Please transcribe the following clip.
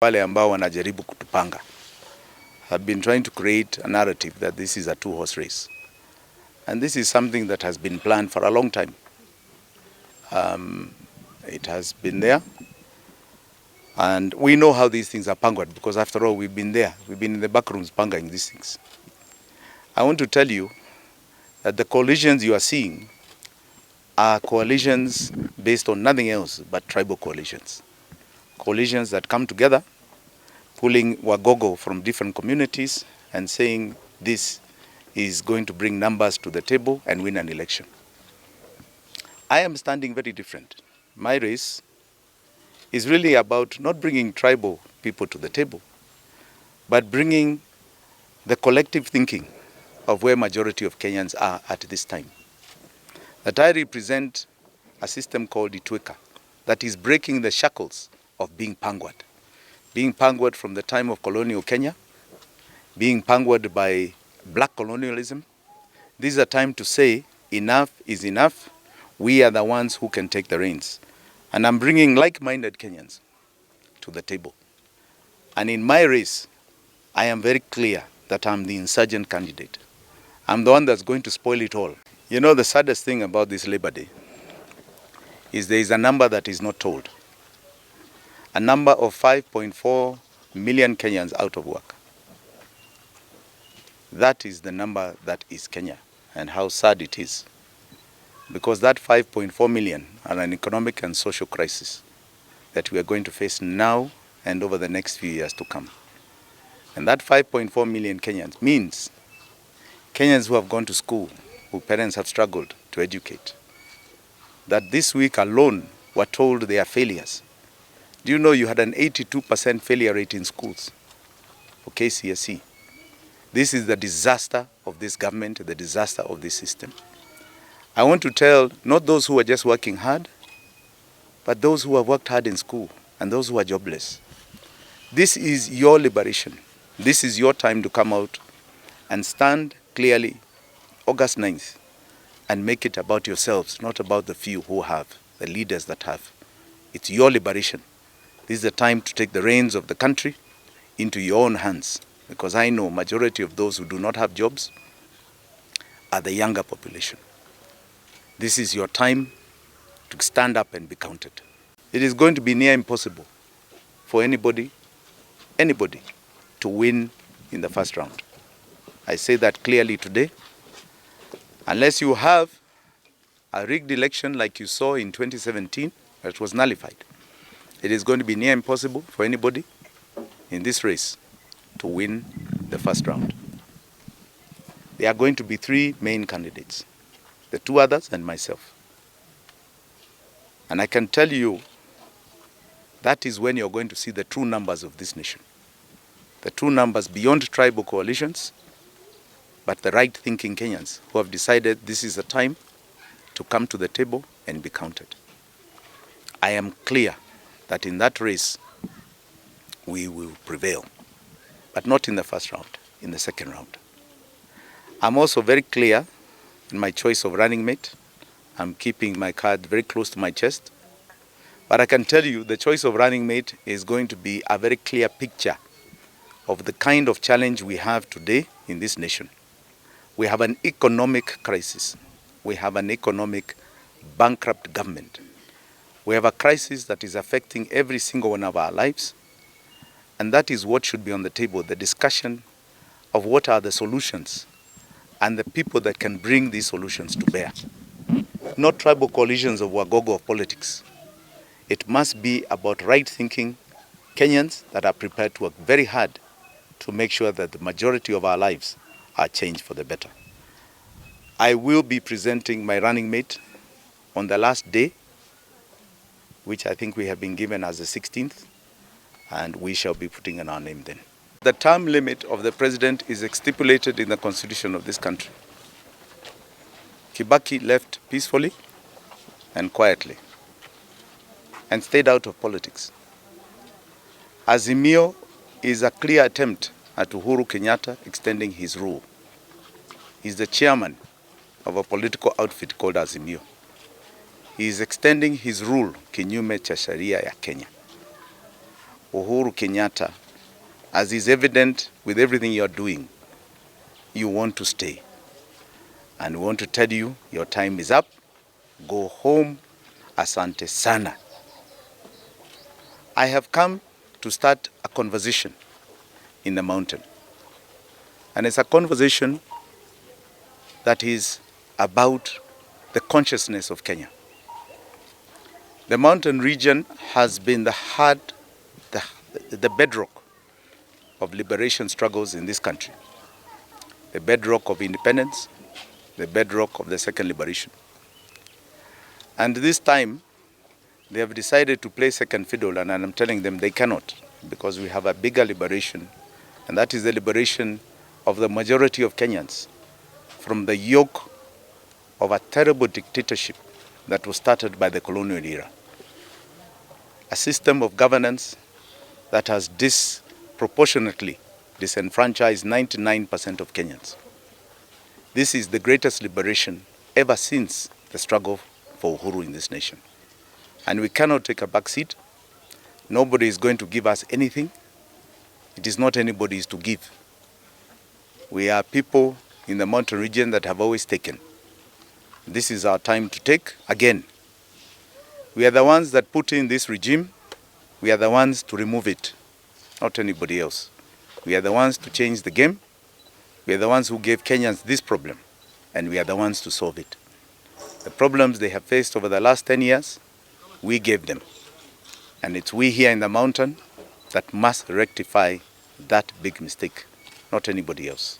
Wale ambao wanajaribu kutupanga have been trying to create a narrative that this is a two-horse race. And this is something that has been planned for a long time. It has been there. And we know how these things are pangued because after all, we've been there. We've been in the back rooms panguing these things. I want to tell you that the coalitions you are seeing are coalitions based on nothing else but tribal coalitions. Coalitions that come together, pulling Wagogo from different communities and saying this is going to bring numbers to the table and win an election. I am standing very different. My race is really about not bringing tribal people to the table, but bringing the collective thinking of where majority of Kenyans are at this time. That I represent a system called Itweka that is breaking the shackles of being pangued from the time of colonial Kenya, being pangued by black colonialism. This is a time to say enough is enough. We are the ones who can take the reins. And I'm bringing like-minded Kenyans to the table. And in my race, I am very clear that I'm the insurgent candidate. I'm the one that's going to spoil it all. You know, the saddest thing about this Labor Day is there is a number that is not told. A number of 5.4 million Kenyans out of work. That is the number that is Kenya, and how sad it is. Because that 5.4 million are an economic and social crisis that we are going to face now and over the next few years to come. And that 5.4 million Kenyans means Kenyans who have gone to school, whose parents have struggled to educate, that this week alone were told they are failures. Do you know you had an 82% failure rate in schools for KCSE? This is the disaster of this government, the disaster of this system. I want to tell not those who are just working hard, but those who have worked hard in school and those who are jobless. This is your liberation. This is your time to come out and stand clearly August 9th and make it about yourselves, not about the few who have, the leaders that have. It's your liberation. This is the time to take the reins of the country into your own hands, because I know majority of those who do not have jobs are the younger population. This is your time to stand up and be counted. It is going to be near impossible for anybody to win in the first round. I say that clearly today. Unless you have a rigged election like you saw in 2017, that was nullified, it is going to be near impossible for anybody in this race to win the first round. There are going to be three main candidates, the two others and myself. And I can tell you that is when you're going to see the true numbers of this nation. The true numbers beyond tribal coalitions, but the right-thinking Kenyans who have decided this is the time to come to the table and be counted. I am clear that in that race, we will prevail, but not in the first round, in the second round. I'm also very clear in my choice of running mate. I'm keeping my card very close to my chest. But I can tell you the choice of running mate is going to be a very clear picture of the kind of challenge we have today in this nation. We have an economic crisis. We have an economic bankrupt government. We have a crisis that is affecting every single one of our lives. And that is what should be on the table, the discussion of what are the solutions and the people that can bring these solutions to bear. Not tribal coalitions of Wagogo of politics. It must be about right-thinking Kenyans that are prepared to work very hard to make sure that the majority of our lives are changed for the better. I will be presenting my running mate on the last day, which I think we have been given as the 16th, and we shall be putting in our name then. The term limit of the president is stipulated in the constitution of this country. Kibaki left peacefully and quietly and stayed out of politics. Azimio is a clear attempt at Uhuru Kenyatta extending his rule. He's the chairman of a political outfit called Azimio. He is extending his rule kinyume cha sheria ya Kenya. Uhuru Kenyatta, as is evident with everything you're doing, you want to stay. And we want to tell you, your time is up. Go home. Asante sana. I have come to start a conversation in the mountain. And it's a conversation that is about the consciousness of Kenya. The mountain region has been the bedrock of liberation struggles in this country, the bedrock of independence, the bedrock of the second liberation. And this time, they have decided to play second fiddle, and I'm telling them they cannot, because we have a bigger liberation, and that is the liberation of the majority of Kenyans from the yoke of a terrible dictatorship that was started by the colonial era. A system of governance that has disproportionately disenfranchised 99% of Kenyans. This is the greatest liberation ever since the struggle for Uhuru in this nation. And we cannot take a back seat. Nobody is going to give us anything. It is not anybody's to give. We are people in the mountain region that have always taken. This is our time to take again. We are the ones that put in this regime. We are the ones to remove it, not anybody else. We are the ones to change the game. We are the ones who gave Kenyans this problem, and we are the ones to solve it. The problems they have faced over the last 10 years, we gave them. And it's we here in the mountain that must rectify that big mistake, not anybody else.